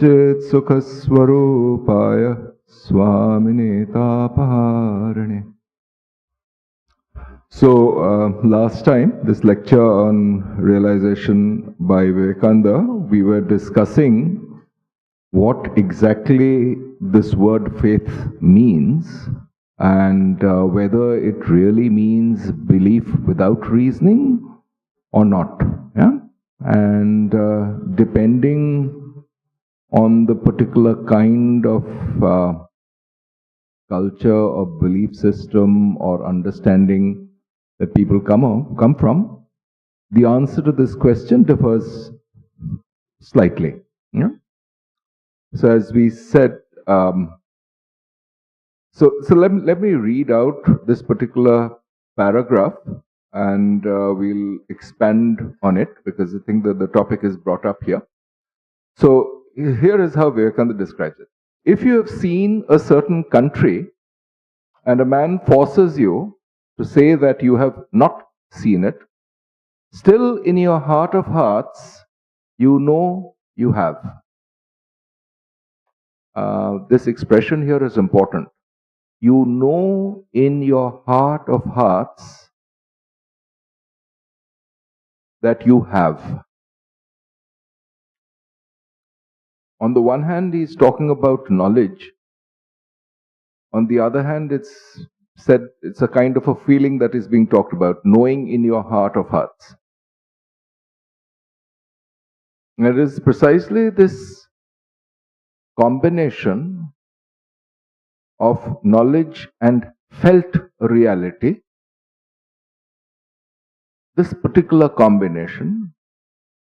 Chit Sukhaswarupaya Swamine Tapaharane. So, last time, this lecture on realization by Vivekananda, we were discussing what exactly this word faith means and whether it really means belief without reasoning or not. Yeah? And depending on the particular kind of culture or belief system or understanding that people come from, the answer to this question differs slightly. Yeah? So as we said, so let me read out this particular paragraph and we'll expand on it because I think that the topic is brought up here. So here is how Vivekananda describes it. If you have seen a certain country and a man forces you to say that you have not seen it, still in your heart of hearts, you know you have. This expression here is important. You know in your heart of hearts that you have. On the one hand, he's talking about knowledge. On the other hand, it's said it's a kind of a feeling that is being talked about, knowing in your heart of hearts. And it is precisely this combination of knowledge and felt reality, this particular combination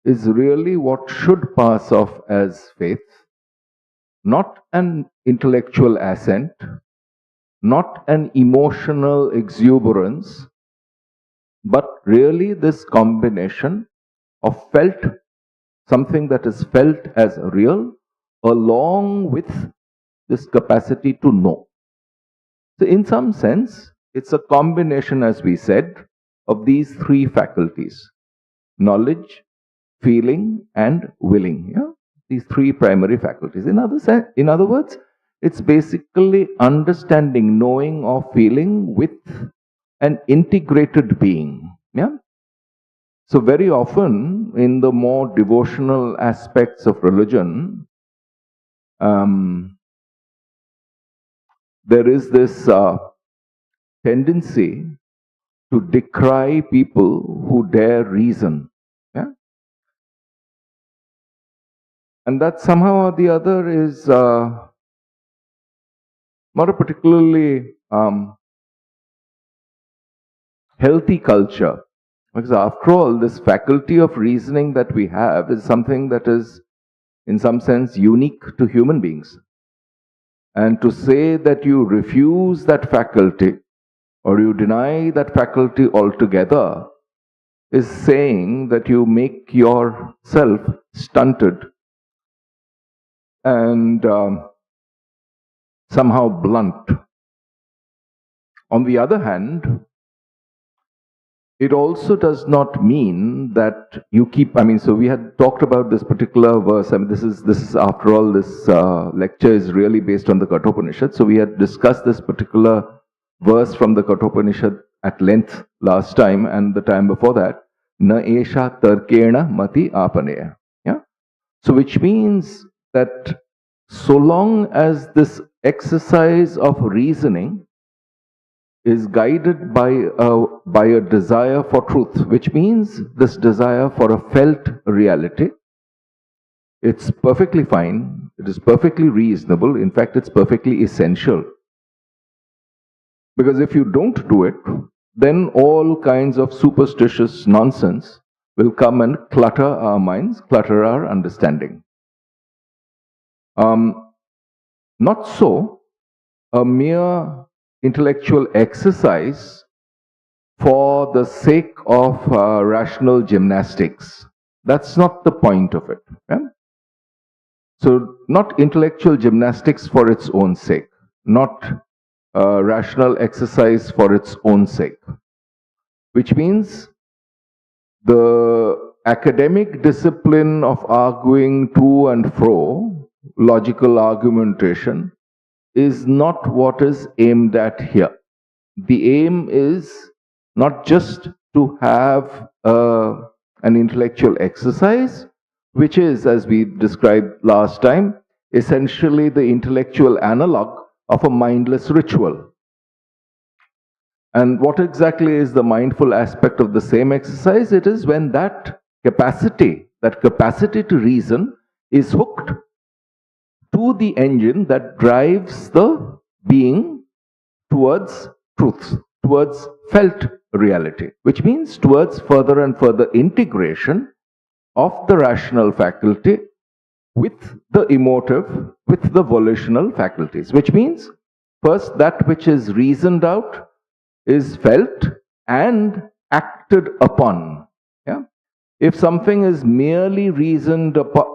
is really what should pass off as faith, not an intellectual assent, not an emotional exuberance, but really this combination of felt, something that is felt as real, along with this capacity to know. So in some sense, it's a combination, as we said, of these three faculties: knowledge, feeling, and willing. Yeah? These three primary faculties. In other words, it's basically understanding, knowing, or feeling with an integrated being. Yeah? So very often in the more devotional aspects of religion, there is this tendency to decry people who dare reason. Yeah? And that somehow or the other is not a particularly healthy culture. Because after all, this faculty of reasoning that we have is something that is, in some sense, unique to human beings. And to say that you refuse that faculty or you deny that faculty altogether is saying that you make yourself stunted and somehow blunt. On the other hand, it also does not mean that you keep, so we had talked about this particular verse. This is after all, this lecture is really based on the Kathopanishad. So we had discussed this particular verse from the Kathopanishad at length last time and the time before that. Na esha tarkena mati apaneya. Yeah? So which means that so long as this exercise of reasoning is guided by a desire for truth, which means this desire for a felt reality, it's perfectly fine, it is perfectly reasonable, in fact it's perfectly essential. Because if you don't do it, then all kinds of superstitious nonsense will come and clutter our minds, clutter our understanding. Not so a mere intellectual exercise for the sake of rational gymnastics. That's not the point of it. Yeah? So not intellectual gymnastics for its own sake, not rational exercise for its own sake, which means the academic discipline of arguing to and fro logical argumentation is not what is aimed at here. The aim is not just to have an intellectual exercise, which is, as we described last time, essentially the intellectual analog of a mindless ritual. And what exactly is the mindful aspect of the same exercise? It is when that capacity to reason is hooked to the engine that drives the being towards truth, towards felt reality, which means towards further and further integration of the rational faculty with the emotive, with the volitional faculties, which means first that which is reasoned out is felt and acted upon. Yeah? If something is merely reasoned upon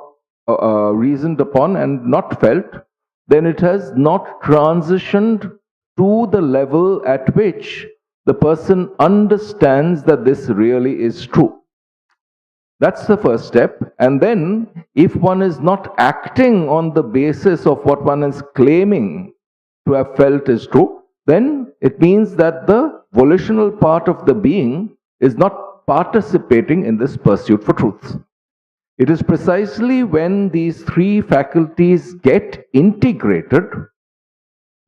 and not felt, then it has not transitioned to the level at which the person understands that this really is true. That's the first step. And then, if one is not acting on the basis of what one is claiming to have felt is true, then it means that the volitional part of the being is not participating in this pursuit for truth. It is precisely when these three faculties get integrated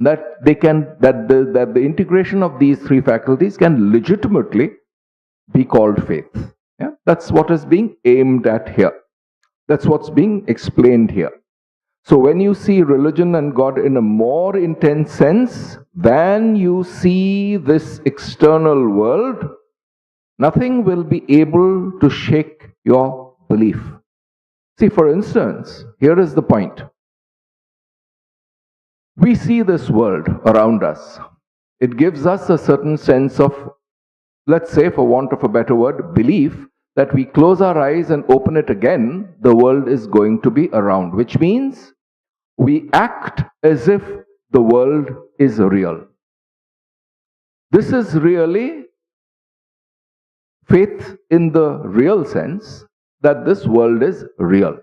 that the integration of these three faculties can legitimately be called faith. Yeah? That's what is being aimed at here. That's what's being explained here. So when you see religion and God in a more intense sense than you see this external world, nothing will be able to shake your belief. See, for instance, here is the point. We see this world around us. It gives us a certain sense of, let's say, for want of a better word, belief that we close our eyes and open it again, the world is going to be around, which means we act as if the world is real. This is really faith in the real sense that this world is real.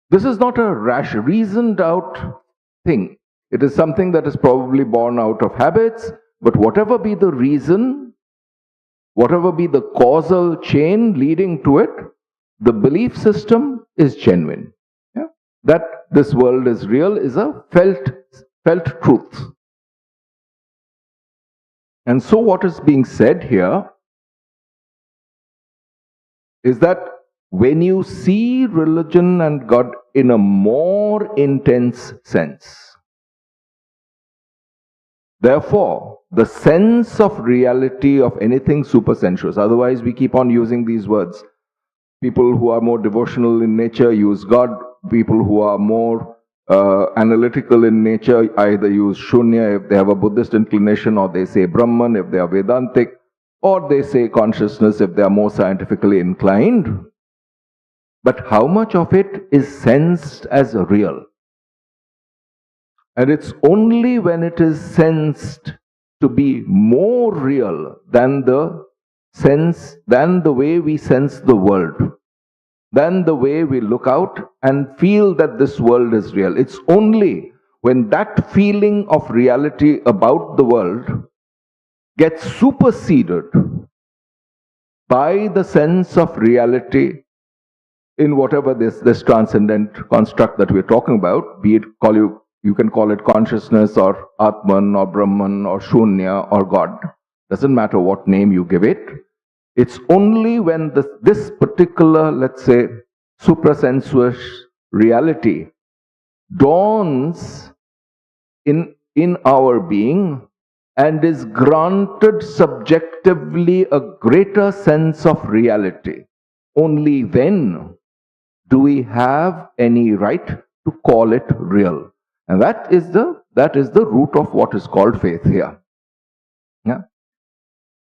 This is not a rash, reasoned out thing. It is something that is probably born out of habits, but whatever be the reason, whatever be the causal chain leading to it, the belief system is genuine. Yeah? That this world is real is a felt truth. And so what is being said here is that when you see religion and God in a more intense sense, therefore, the sense of reality of anything supersensuous, otherwise we keep on using these words. People who are more devotional in nature use God. People who are more analytical in nature either use Shunya if they have a Buddhist inclination, or they say Brahman if they are Vedantic, or they say consciousness if they are more scientifically inclined. But how much of it is sensed as real? And it's only when it is sensed to be more real than the way we sense the world, than the way we look out and feel that this world is real. It's only when that feeling of reality about the world gets superseded by the sense of reality in whatever this transcendent construct that we're talking about, be it you can call it consciousness or Atman or Brahman or Shunya or God. Doesn't matter what name you give it. It's only when this particular, let's say, suprasensuous reality dawns in our being and is granted subjectively a greater sense of reality. Only then do we have any right to call it real. And that is the root of what is called faith here. Yeah?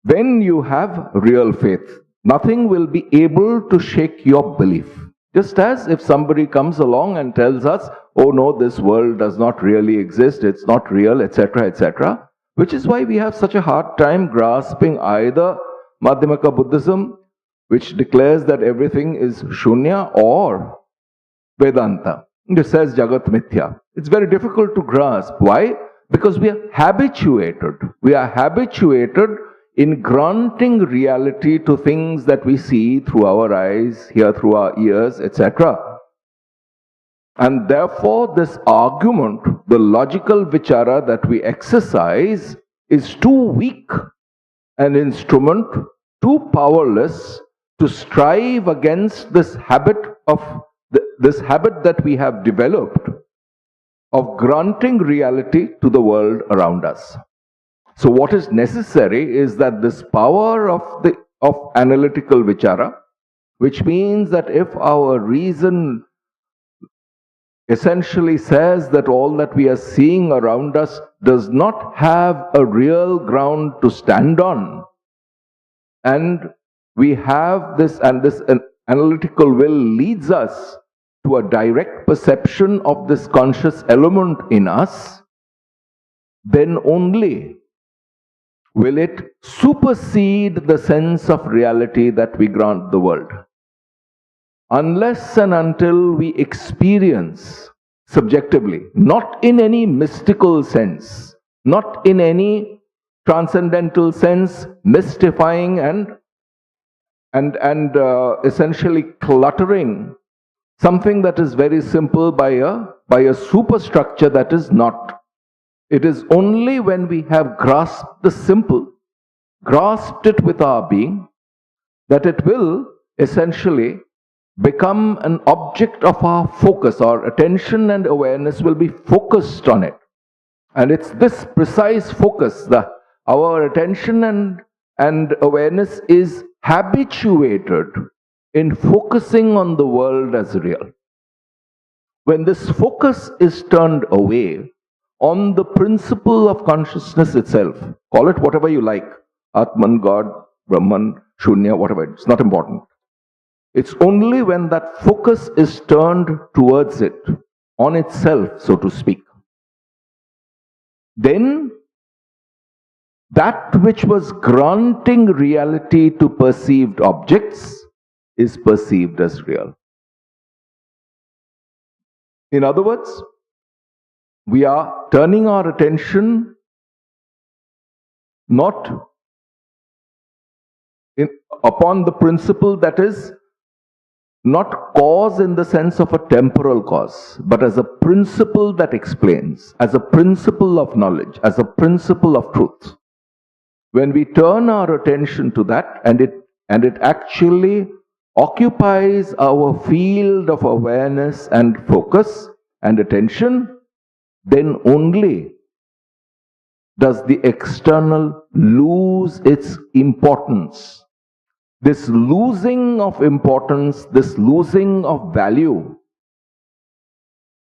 When you have real faith, nothing will be able to shake your belief. Just as if somebody comes along and tells us, oh no, this world does not really exist, it's not real, etc., etc., which is why we have such a hard time grasping either Madhyamaka Buddhism, which declares that everything is Shunya, or Vedanta, It says Jagat Mithya. It's very difficult to grasp. Why? Because we are habituated. We are habituated in granting reality to things that we see through our eyes, hear through our ears, etc. And therefore, this argument, the logical vichara that we exercise, is too weak an instrument, too powerless to strive against this habit that we have developed of granting reality to the world around us. So what is necessary is that this power of analytical vichara, which means that if our reason essentially says that all that we are seeing around us does not have a real ground to stand on, and we have this, and this analytical will leads us to a direct perception of this conscious element in us, then only will it supersede the sense of reality that we grant the world. Unless and until we experience subjectively, not in any mystical sense, not in any transcendental sense, mystifying and essentially cluttering something that is very simple by a superstructure that is not. It is only when we have grasped the simple, grasped it with our being, that it will essentially become an object of our focus. Our attention and awareness will be focused on it. And it's this precise focus, our attention and awareness is habituated in focusing on the world as real. When this focus is turned away on the principle of consciousness itself, call it whatever you like, Atman, God, Brahman, Shunya, whatever, it's not important. It's only when that focus is turned towards it, on itself, so to speak, then that which was granting reality to perceived objects is perceived as real. In other words, we are turning our attention not upon the principle that is not cause in the sense of a temporal cause, but as a principle that explains, as a principle of knowledge, as a principle of truth. When we turn our attention to that, and it actually occupies our field of awareness and focus and attention, then only does the external lose its importance. This losing of importance, this losing of value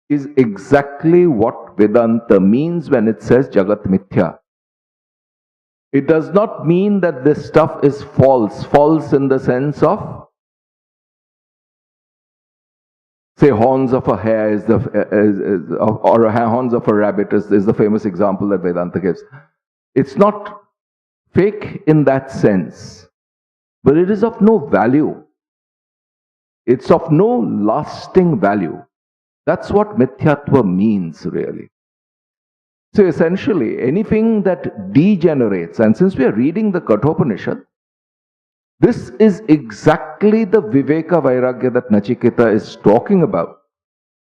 is exactly what Vedanta means when it says Jagat Mithya. It does not mean that this stuff is false, false in the sense of, say, horns of a hare or horns of a rabbit is the famous example that Vedanta gives. It's not fake in that sense, but it is of no value. It's of no lasting value. That's what Mithyatva means, really. So essentially, anything that degenerates, and since we are reading the Kathopanishad, this is exactly the Viveka Vairagya that Nachiketa is talking about.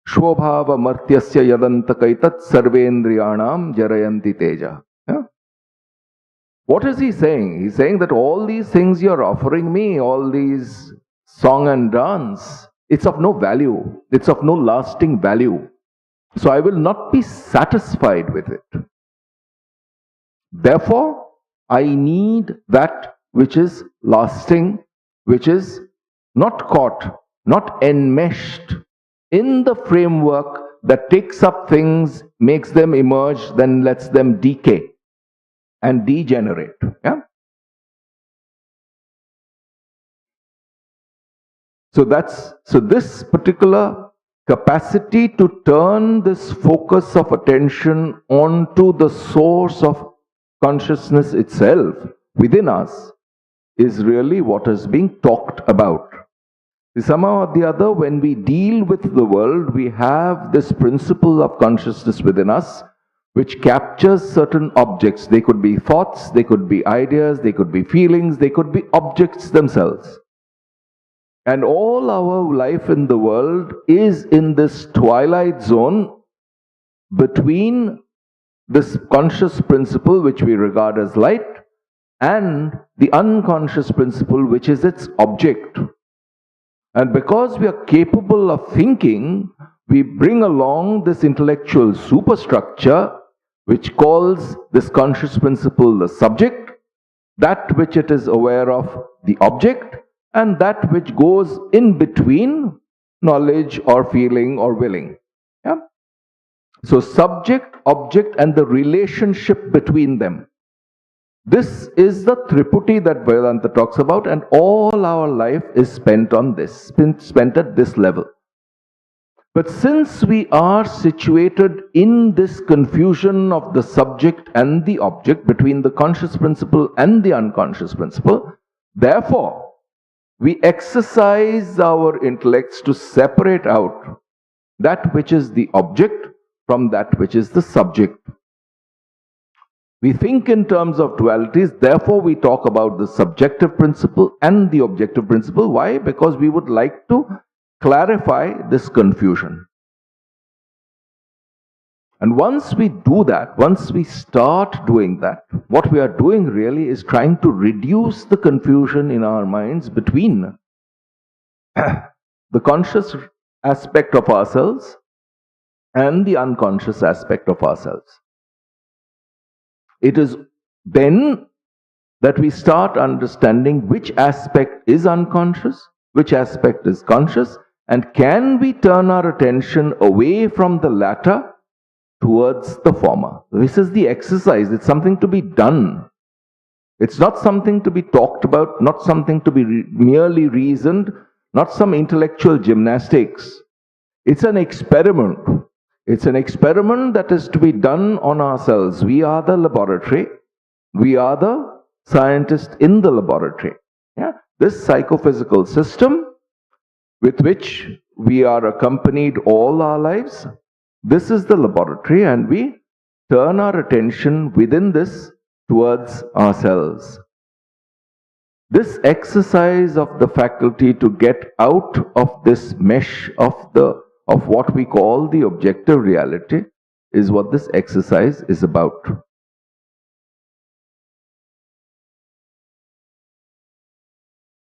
Shobhava martyasya yadantakaitat sarvendriyanam jarayanti teja. Yeah? What is he saying? He's saying that all these things you're offering me, all these song and dance, it's of no value. It's of no lasting value. So I will not be satisfied with it. Therefore, I need that which is lasting, which is not caught, not enmeshed in the framework that takes up things, makes them emerge, then lets them decay and degenerate. Yeah? So this particular capacity to turn this focus of attention onto the source of consciousness itself within us is really what is being talked about. Somehow or the other, when we deal with the world, we have this principle of consciousness within us, which captures certain objects. They could be thoughts, they could be ideas, they could be feelings, they could be objects themselves. And all our life in the world is in this twilight zone between this conscious principle, which we regard as light, and the unconscious principle, which is its object. And because we are capable of thinking, we bring along this intellectual superstructure which calls this conscious principle the subject, that which it is aware of the object, and that which goes in between knowledge or feeling or willing. Yeah? So subject, object, and the relationship between them. This is the Triputi that Vedanta talks about, and all our life is spent on this, spent at this level. But since we are situated in this confusion of the subject and the object, between the conscious principle and the unconscious principle, therefore, we exercise our intellects to separate out that which is the object from that which is the subject. We think in terms of dualities, therefore we talk about the subjective principle and the objective principle. Why? Because we would like to clarify this confusion. And once we do that, once we start doing that, what we are doing really is trying to reduce the confusion in our minds between the conscious aspect of ourselves and the unconscious aspect of ourselves. It is then that we start understanding which aspect is unconscious, which aspect is conscious, and can we turn our attention away from the latter towards the former. This is the exercise. It's something to be done. It's not something to be talked about, not something to be merely reasoned, not some intellectual gymnastics. It's an experiment. It's an experiment that is to be done on ourselves. We are the laboratory. We are the scientist in the laboratory. Yeah? This psychophysical system with which we are accompanied all our lives, this is the laboratory, and we turn our attention within this towards ourselves. This exercise of the faculty to get out of this mesh of what we call the objective reality is what this exercise is about.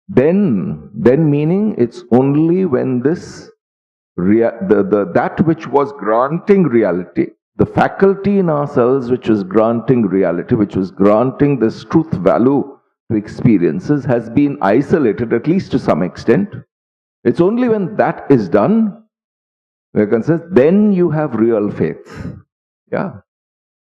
Then meaning it's only when this that which was granting reality, the faculty in ourselves which was granting reality, which was granting this truth value to experiences, has been isolated, at least to some extent. It's only when that is done, Vivekananda says, then you have real faith. Yeah.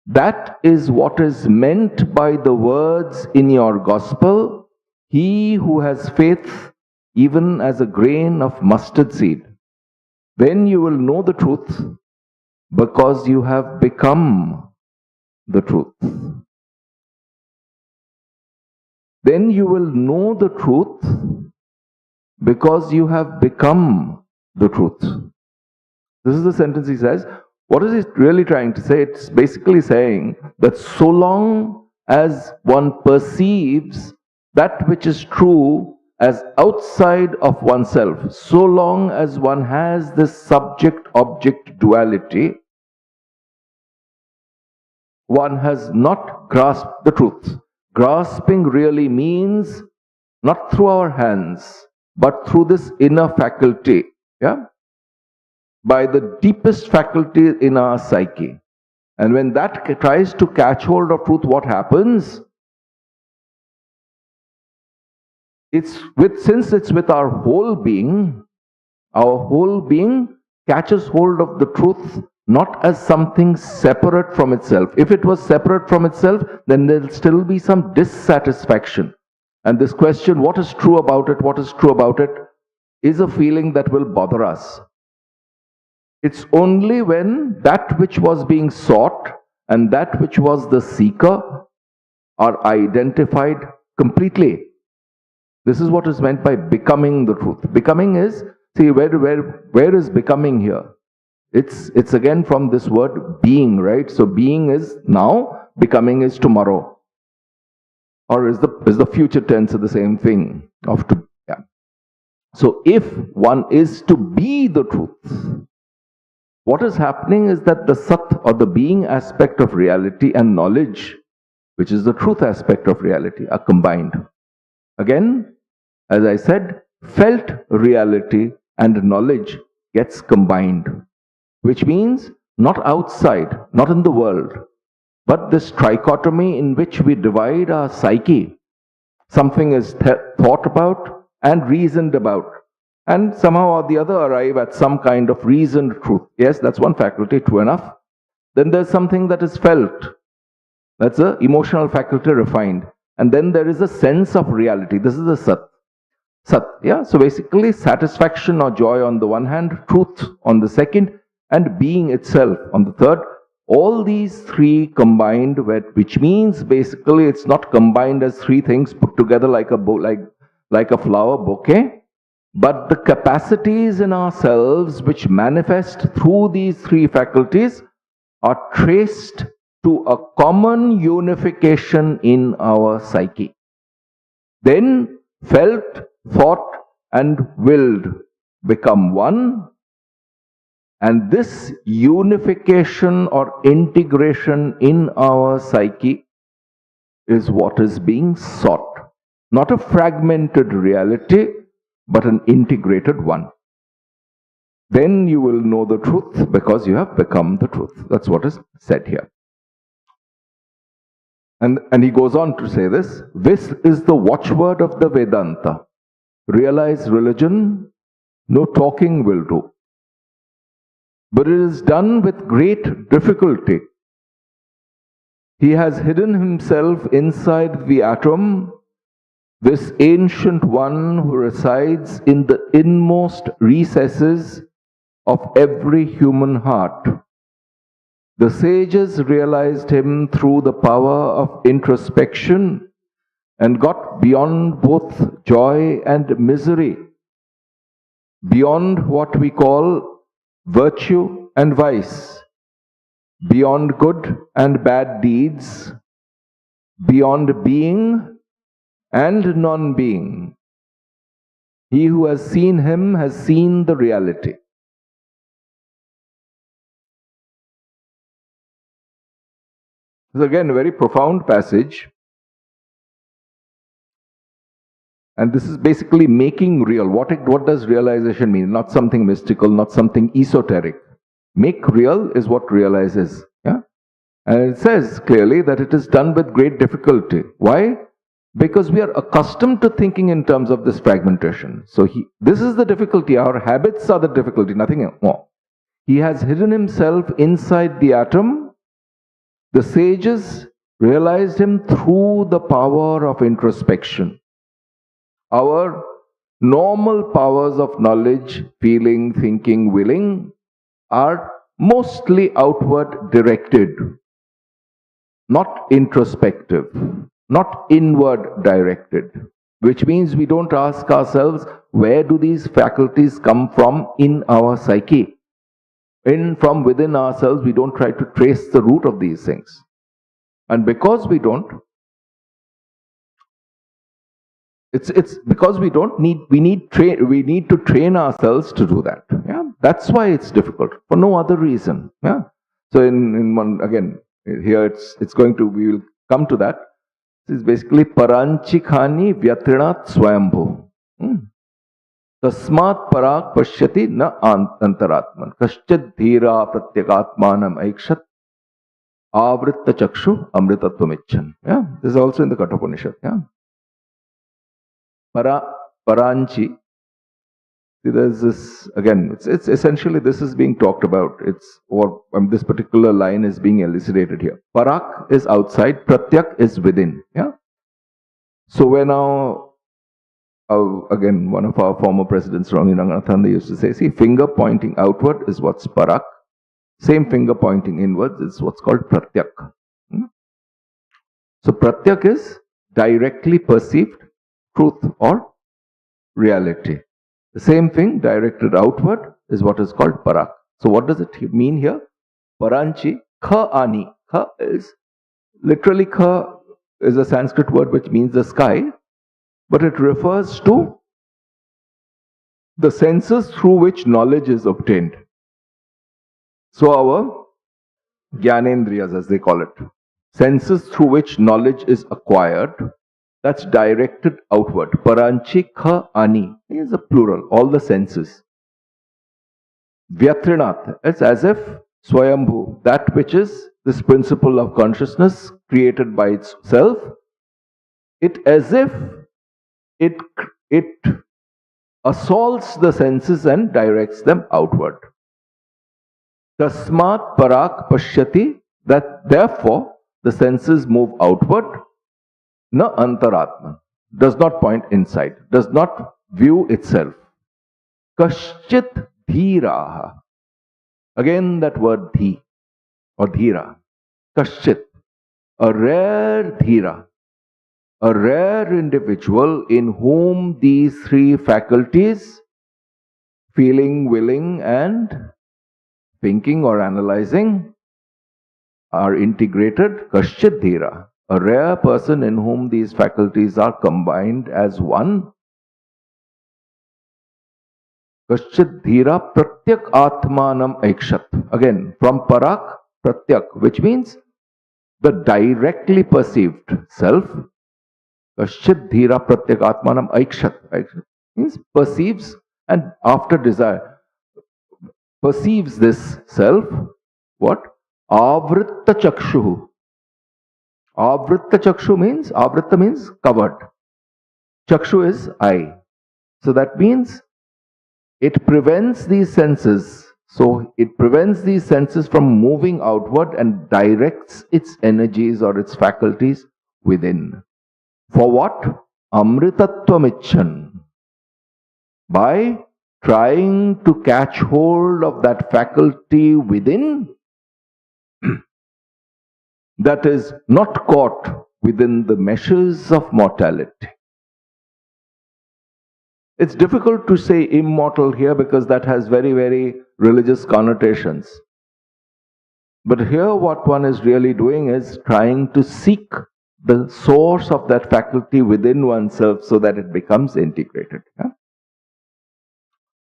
That is what is meant by the words in your gospel. He who has faith, even as a grain of mustard seed, then you will know the truth because you have become the truth. Then you will know the truth because you have become the truth. This is the sentence he says. What is he really trying to say? It's basically saying that so long as one perceives that which is true as outside of oneself, so long as one has this subject-object duality, one has not grasped the truth. Grasping really means not through our hands, but through this inner faculty, yeah? By the deepest faculty in our psyche. And when that tries to catch hold of truth, what happens? Since it's with our whole being catches hold of the truth not as something separate from itself. If it was separate from itself, then there'll still be some dissatisfaction. And this question, what is true about it, what is true about it, is a feeling that will bother us. It's only when that which was being sought and that which was the seeker are identified completely, This is what is meant by becoming the truth. Becoming is, see, where is becoming here? It's again from this word being, right? So being is now, becoming is tomorrow. Or is the future tense of the same thing? Yeah. So if one is to be the truth, what is happening is that the sat or the being aspect of reality and knowledge, which is the truth aspect of reality, are combined. Again, as I said, felt reality and knowledge gets combined, which means not outside, not in the world, but this trichotomy in which we divide our psyche. Something is thought about and reasoned about, and somehow or the other arrive at some kind of reasoned truth. Yes, that's one faculty, true enough. Then there's something that is felt. That's the emotional faculty refined. And then there is a sense of reality. This is the sat. Sat, yeah. So basically, satisfaction or joy on the one hand, truth on the second, and being itself on the third. All these three combined, which means basically it's not combined as three things put together like a flower bouquet, but the capacities in ourselves which manifest through these three faculties are traced to a common unification in our psyche. Then felt, thought, and willed become one. And this unification or integration in our psyche is what is being sought. Not a fragmented reality, but an integrated one. Then you will know the truth because you have become the truth. That's what is said here. And he goes on to say this. This is the watchword of the Vedanta. Realize religion, no talking will do. But it is done with great difficulty. He has hidden himself inside the atom, this ancient one who resides in the inmost recesses of every human heart. The sages realized him through the power of introspection and got beyond both joy and misery, beyond what we call virtue and vice, beyond good and bad deeds, beyond being and non-being. He who has seen him has seen the reality. This is again a very profound passage. And this is basically making real. What does realization mean? Not something mystical, not something esoteric. Make real is what realize is. Yeah? And it says clearly that it is done with great difficulty. Why? Because we are accustomed to thinking in terms of this fragmentation. So this is the difficulty. Our habits are the difficulty, nothing more. He has hidden himself inside the atom. The sages realized him through the power of introspection. Our normal powers of knowledge, feeling, thinking, willing are mostly outward directed, not introspective, not inward directed, which means we don't ask ourselves, where do these faculties come from in our psyche? From within ourselves, we don't try to trace the root of these things. And because we don't, it's because we need to train ourselves to do that. Yeah, that's why it's difficult, for no other reason. Yeah. So in one again here we will come to that. This is basically paranchikhani vyatrinat swayambhu. Tasmat parak pashyati na antaratman kaschid dhira pratyakatmanam aikshat avritta chakshu amritatvam. Yeah, this is also in the Kathopanishad. Yeah. Paranchi. See, there's this again. It's essentially this is being talked about. This particular line is being elucidated here. Parak is outside. Pratyak is within. Yeah. So when now, again, one of our former presidents, Swami Vidyanathanandaji, used to say, see, finger pointing outward is what's parak. Same finger pointing inwards is what's called pratyak. So pratyak is directly perceived truth or reality. The same thing directed outward is what is called parak. So what does it mean here? Paranchi, kha ani. Kha is literally kha is a Sanskrit word which means the sky, but it refers to the senses through which knowledge is obtained. So our Jnanendriyas, as they call it, senses through which knowledge is acquired, that's directed outward. Paranchi kha ani is a plural, all the senses. Vyatrinat, it's as if Swayambhu, that which is this principle of consciousness created by itself, it as if it assaults the senses and directs them outward. Tasmat parak pashyati, that therefore the senses move outward. Na antaratma, does not point inside, does not view itself. Kaschit dhiraha, again that word dhi or dhira. Kaschit, a rare dhira, a rare individual in whom these three faculties, feeling, willing and thinking or analyzing, are integrated. Kaschit dhira, a rare person in whom these faculties are combined as one. Kaschit dhira pratyak atmanam aikshat. Again, from parak, pratyak, which means the directly perceived self. Kaschit dhira pratyak atmanam aikshat. Aikshat means perceives, and after desire, perceives this self. What? Avritta chakshuhu. Avritta chakshu means, avritta means covered. Chakshu is eye. So that means it prevents these senses. So it prevents these senses from moving outward and directs its energies or its faculties within. For what? Amritatvamichan. By trying to catch hold of that faculty within that is not caught within the meshes of mortality. It's difficult to say immortal here because that has very, very religious connotations. But here what one is really doing is trying to seek the source of that faculty within oneself so that it becomes integrated. Yeah?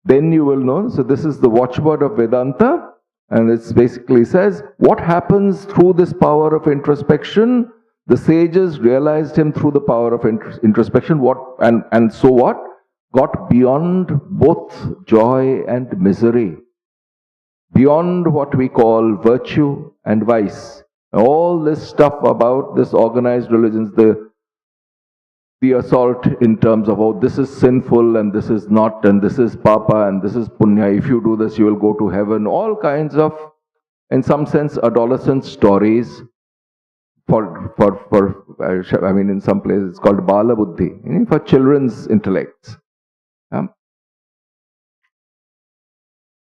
Then you will know, so this is the watchword of Vedanta, and it basically says, what happens through this power of introspection? The sages realized him through the power of introspection. And so what? Got beyond both joy and misery, beyond what we call virtue and vice. All this stuff about this organized religions, the assault in terms of, oh, this is sinful and this is not, and this is papa and this is punya, if you do this you will go to heaven, all kinds of, in some sense, adolescent stories I mean, in some places it's called bala buddhi, for children's intellects.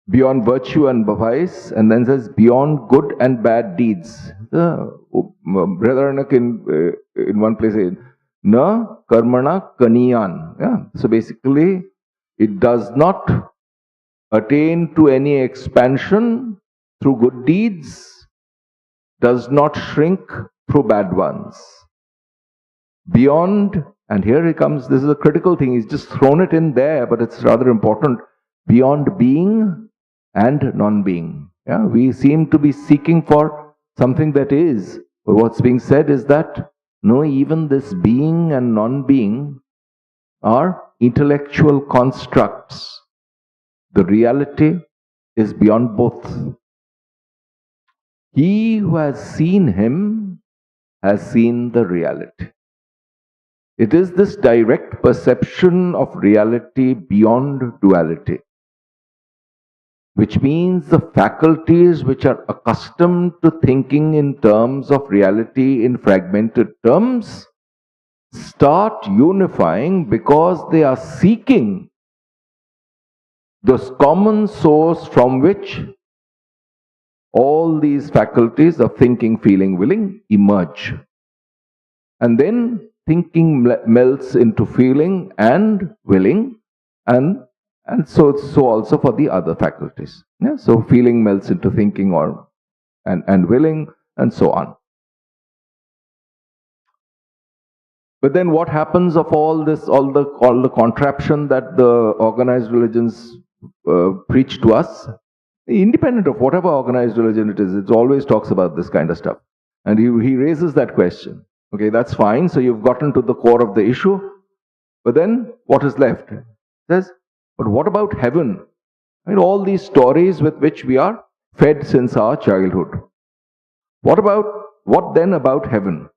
Beyond virtue and vice, and then says beyond good and bad deeds. Brother in one place says, na karmana kaniyan. Yeah. So basically, it does not attain to any expansion through good deeds, does not shrink through bad ones. Beyond, and here it comes, this is a critical thing, he's just thrown it in there, but it's rather important. Beyond being and non-being. Yeah? We seem to be seeking for something that is, but what's being said is that no, even this being and non-being are intellectual constructs. The reality is beyond both. He who has seen him has seen the reality. It is this direct perception of reality beyond duality, which means the faculties which are accustomed to thinking in terms of reality in fragmented terms start unifying because they are seeking this common source from which all these faculties of thinking, feeling, willing emerge. And then thinking melts into feeling and willing, And so also for the other faculties. Yeah? So feeling melts into thinking and willing and so on. But then what happens of all this, all the contraption that the organized religions preach to us, independent of whatever organized religion it is, it always talks about this kind of stuff. And he raises that question. Okay, that's fine. So you've gotten to the core of the issue. But then what is left? It says, but what about heaven? I mean, all these stories with which we are fed since our childhood. What then about heaven?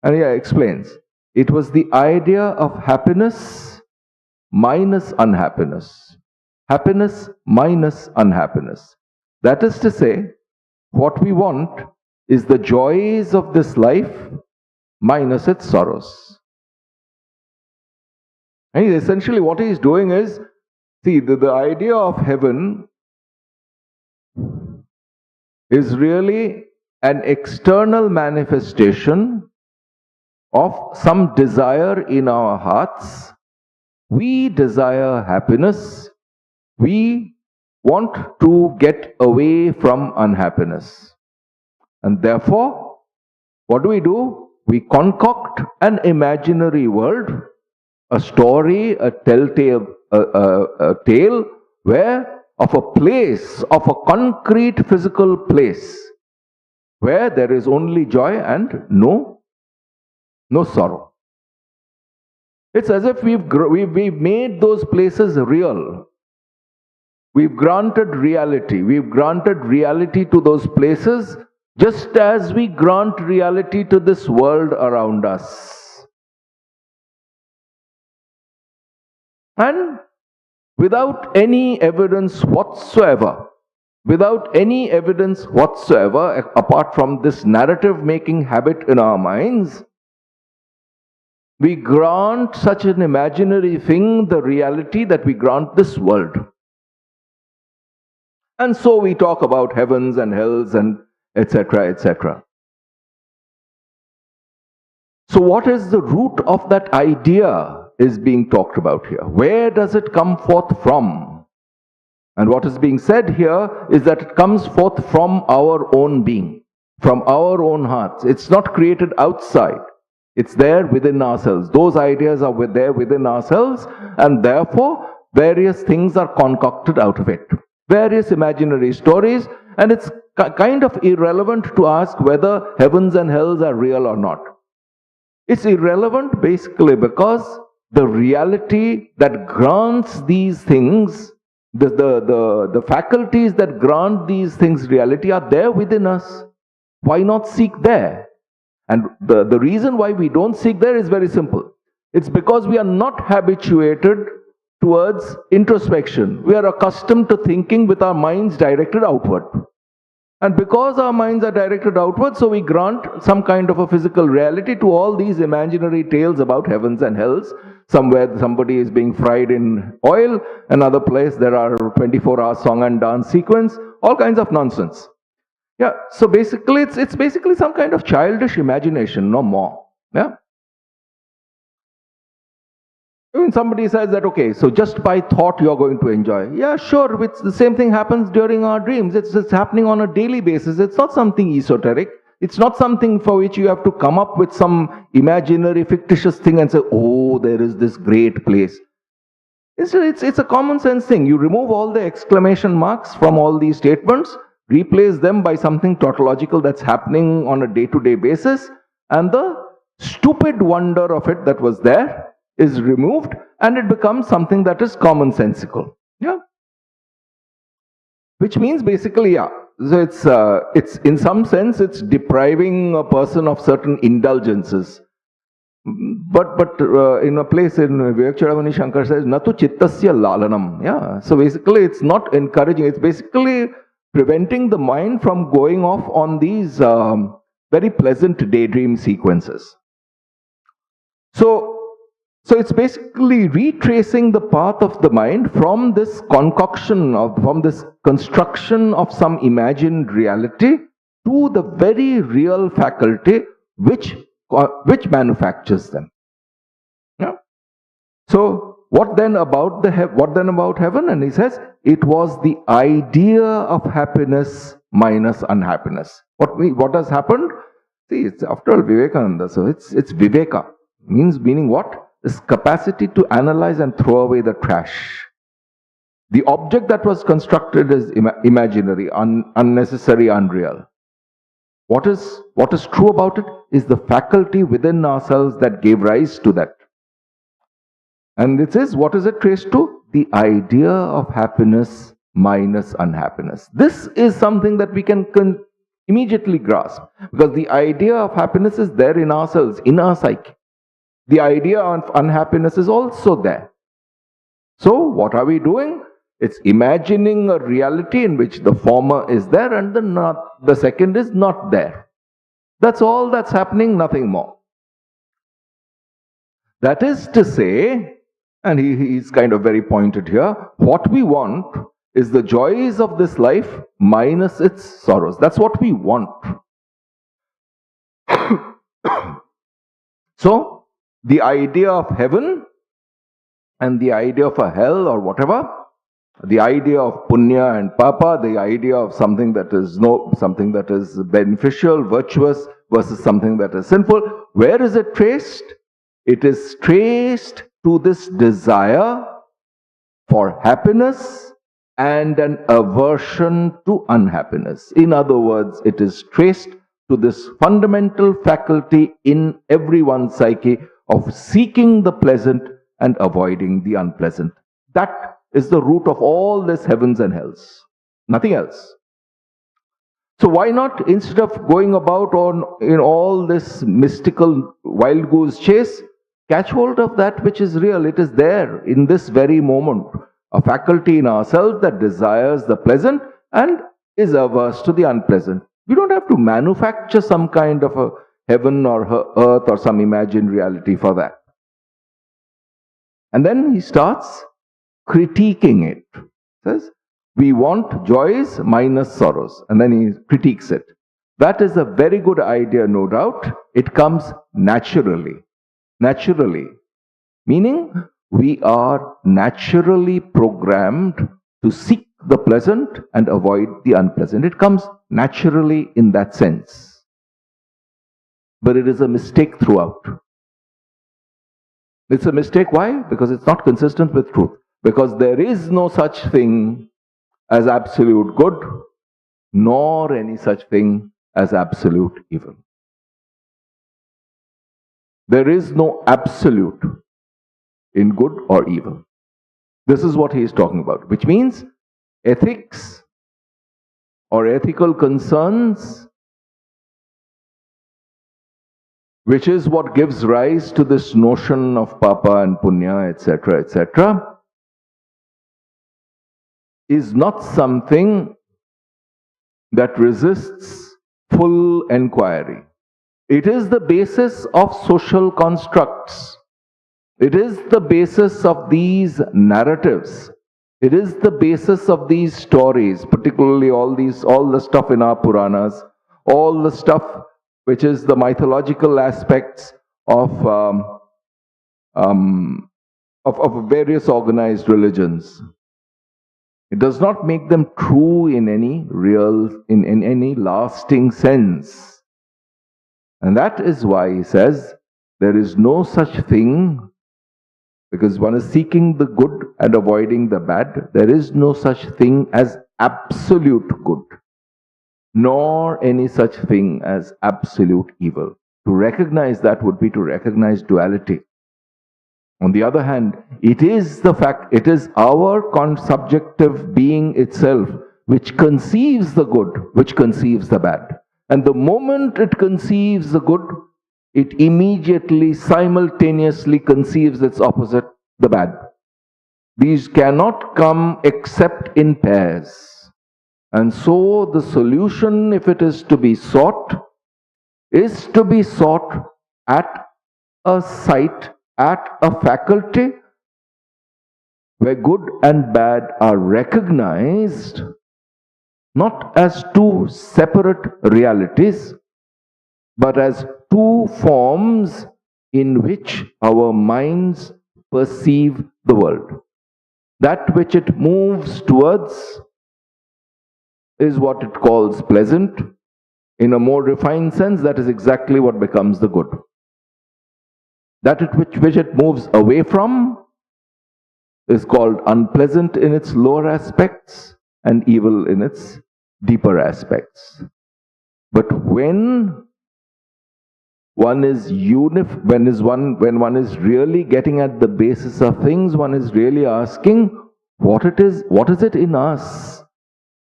And he explains, it was the idea of happiness minus unhappiness. Happiness minus unhappiness. That is to say, what we want is the joys of this life minus its sorrows. And essentially what he is doing is, see, the idea of heaven is really an external manifestation of some desire in our hearts. We desire happiness. We want to get away from unhappiness. And therefore, what do? We concoct an imaginary world, a story, a telltale a tale where of a place, of a concrete physical place, where there is only joy and no sorrow. It's as if we've made those places real. We've granted reality. We've granted reality to those places just as we grant reality to this world around us. And without any evidence whatsoever, apart from this narrative-making habit in our minds, we grant such an imaginary thing the reality that we grant this world. And so we talk about heavens and hells and etc., etc. So what is the root of that idea is being talked about here? Where does it come forth from? And what is being said here is that it comes forth from our own being, from our own hearts. It's not created outside. It's there within ourselves. Those ideas are there within ourselves, and therefore various things are concocted out of it. Various imaginary stories, and it's kind of irrelevant to ask whether heavens and hells are real or not. It's irrelevant basically because the reality that grants these things, the faculties that grant these things reality are there within us. Why not seek there? And the reason why we don't seek there is very simple. It's because we are not habituated towards introspection. We are accustomed to thinking with our minds directed outward. And because our minds are directed outward, so we grant some kind of a physical reality to all these imaginary tales about heavens and hells. Somewhere somebody is being fried in oil, another place there are 24-hour song and dance sequence, all kinds of nonsense. Yeah, so basically it's basically some kind of childish imagination, no more. Yeah. When somebody says that, okay, so just by thought you're going to enjoy. Yeah, sure, it's the same thing happens during our dreams. It's happening on a daily basis. It's not something esoteric. It's not something for which you have to come up with some imaginary, fictitious thing and say, oh, there is this great place. It's a common sense thing. You remove all the exclamation marks from all these statements, replace them by something tautological that's happening on a day-to-day basis, and the stupid wonder of it that was there is removed, and it becomes something that is commonsensical. Yeah. Which means basically, yeah. So it's in some sense it's depriving a person of certain indulgences. But in a place in Vivekananda Shankar says, Natu chittasya lalanam. Yeah. So basically it's not encouraging, it's basically preventing the mind from going off on these very pleasant daydream sequences. So it's basically retracing the path of the mind from this concoction, from this construction of some imagined reality to the very real faculty which manufactures them. Yeah? So what then about heaven? And he says, it was the idea of happiness minus unhappiness. What has happened? See, it's after all Vivekananda, so it's Viveka. Meaning what? This capacity to analyze and throw away the trash. The object that was constructed is imaginary, unnecessary, unreal. What is true about it is the faculty within ourselves that gave rise to that. And it says, what is it traced to? The idea of happiness minus unhappiness. This is something that we can immediately grasp, because the idea of happiness is there in ourselves, in our psyche. The idea of unhappiness is also there. So what are we doing? It's imagining a reality in which the former is there and the second is not there. That's all that's happening, nothing more. That is to say, and he's kind of very pointed here, what we want is the joys of this life minus its sorrows. That's what we want. So, the idea of heaven and the idea of a hell or whatever, the idea of punya and papa, the idea of something that is beneficial, virtuous versus something that is sinful, where is it traced? It is traced to this desire for happiness and an aversion to unhappiness. In other words, it is traced to this fundamental faculty in everyone's psyche of seeking the pleasant and avoiding the unpleasant. That is the root of all this heavens and hells. Nothing else. So why not, instead of going about in all this mystical wild goose chase, catch hold of that which is real. It is there in this very moment. A faculty in ourselves that desires the pleasant and is averse to the unpleasant. We don't have to manufacture some kind of a heaven or earth or some imagined reality for that. And then he starts critiquing it. He says, we want joys minus sorrows. And then he critiques it. That is a very good idea, no doubt. It comes naturally. Naturally. Meaning, we are naturally programmed to seek the pleasant and avoid the unpleasant. It comes naturally in that sense. But it is a mistake throughout. It's a mistake. Why? Because it's not consistent with truth. Because there is no such thing as absolute good, nor any such thing as absolute evil. There is no absolute in good or evil. This is what he is talking about, which means ethics or ethical concerns, which is what gives rise to this notion of papa and punya, etc., is not something that resists full enquiry. It is the basis of social constructs. It is the basis of these narratives. It is the basis of these stories, particularly all the stuff in our Puranas, all the stuff which is the mythological aspects of various organized religions. It does not make them true in any in any lasting sense. And that is why he says there is no such thing, because one is seeking the good and avoiding the bad. There is no such thing as absolute good, nor any such thing as absolute evil. To recognize that would be to recognize duality. On the other hand, it is our subjective being itself which conceives the good, which conceives the bad. And the moment it conceives the good, it immediately, simultaneously conceives its opposite, the bad. These cannot come except in pairs. And so the solution, if it is to be sought, is to be sought at a site, at a faculty where good and bad are recognized not as two separate realities, but as two forms in which our minds perceive the world. That which it moves towards is what it calls pleasant. In a more refined sense, that is exactly what becomes the good. That which it moves away from is called unpleasant in its lower aspects and evil in its deeper aspects. But when one is when one is really getting at the basis of things, one is really asking what is it in us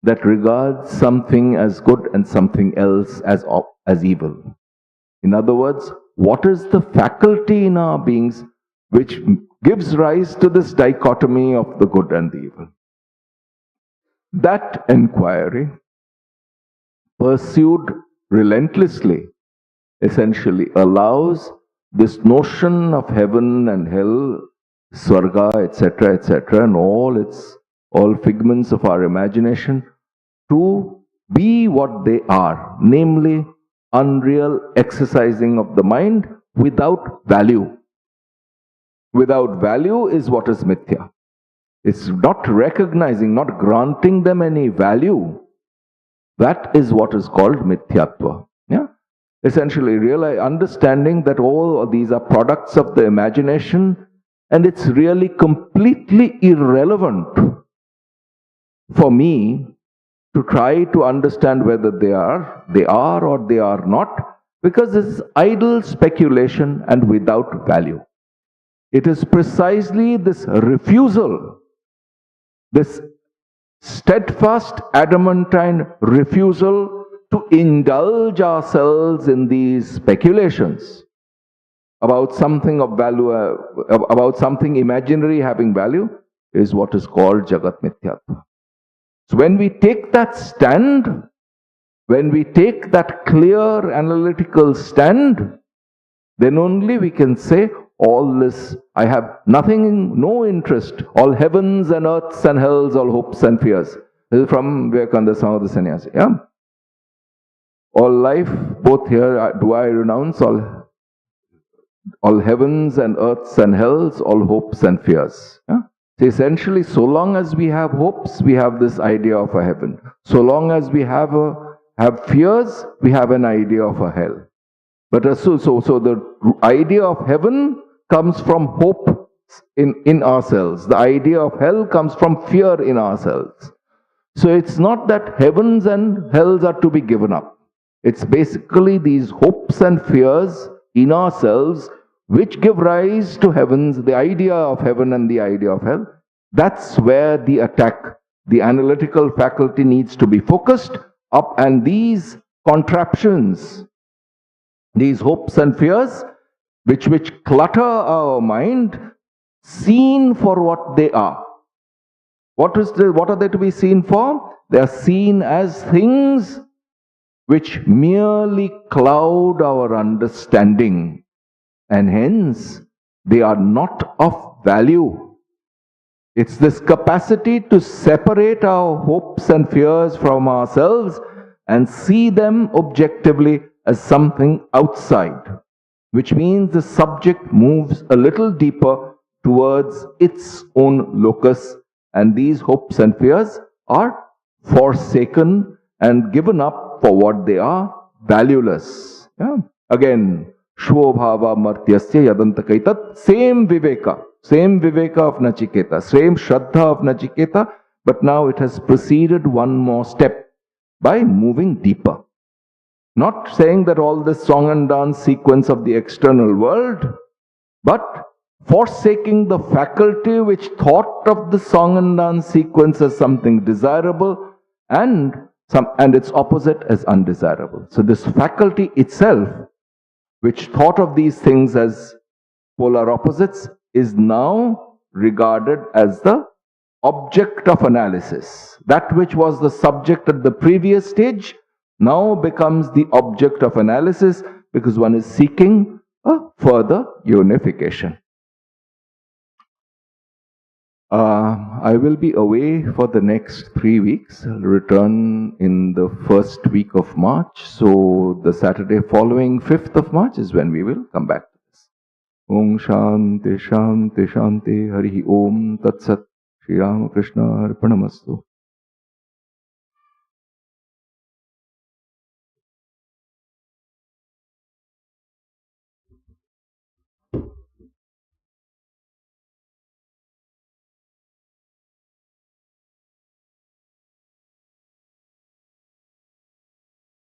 that regards something as good and something else as evil. In other words, what is the faculty in our beings which gives rise to this dichotomy of the good and the evil? That inquiry, pursued relentlessly, essentially allows this notion of heaven and hell, Swarga, etc., and all figments of our imagination to be what they are, namely unreal exercising of the mind without value. Without value is what is mithya. It's not recognizing, not granting them any value. That is what is called mithyatva. Yeah? Essentially, understanding that all these are products of the imagination, and it's really completely irrelevant for me to try to understand whether they are or they are not, because this is idle speculation and without value. It is precisely this refusal, this steadfast, adamantine refusal to indulge ourselves in these speculations about something of value, about something imaginary having value, is what is called Jagat Mithyatva. So when we take that stand, when we take that clear analytical stand, then only we can say, all this, I have nothing, no interest, all heavens and earths and hells, all hopes and fears. This is from Vivekananda, Song of the Sannyasi. Yeah? All life, both here, do I renounce all heavens and earths and hells, all hopes and fears. Yeah? So essentially, so long as we have hopes, we have this idea of a heaven. So long as we have fears, we have an idea of a hell. But so the idea of heaven comes from hope in ourselves. The idea of hell comes from fear in ourselves. So it's not that heavens and hells are to be given up. It's basically these hopes and fears in ourselves which give rise to heavens, the idea of heaven and the idea of hell. That's where the attack, the analytical faculty needs to be focused up, and these contraptions, these hopes and fears, which clutter our mind, seen for what they are. What are they to be seen for? They are seen as things which merely cloud our understanding, and hence they are not of value. It's this capacity to separate our hopes and fears from ourselves and see them objectively as something outside, which means the subject moves a little deeper towards its own locus, and these hopes and fears are forsaken and given up for what they are, valueless. Yeah? Again, Shvobhava Martyasya Yadantakaitat, same Viveka of Nachiketa, same Shraddha of Nachiketa, but now it has proceeded one more step by moving deeper. Not saying that all this song and dance sequence of the external world, but forsaking the faculty which thought of the song and dance sequence as something desirable and its opposite as undesirable. So this faculty itself, which thought of these things as polar opposites, is now regarded as the object of analysis. That which was the subject at the previous stage now becomes the object of analysis, because one is seeking a further unification. I will be away for the next 3 weeks. I'll return in the first week of March. So the Saturday following 5th of March is when we will come back. Om Shanti Shanti Shanti. Hari Om Tat Sat. Shri Ramakrishna Arpanamastu.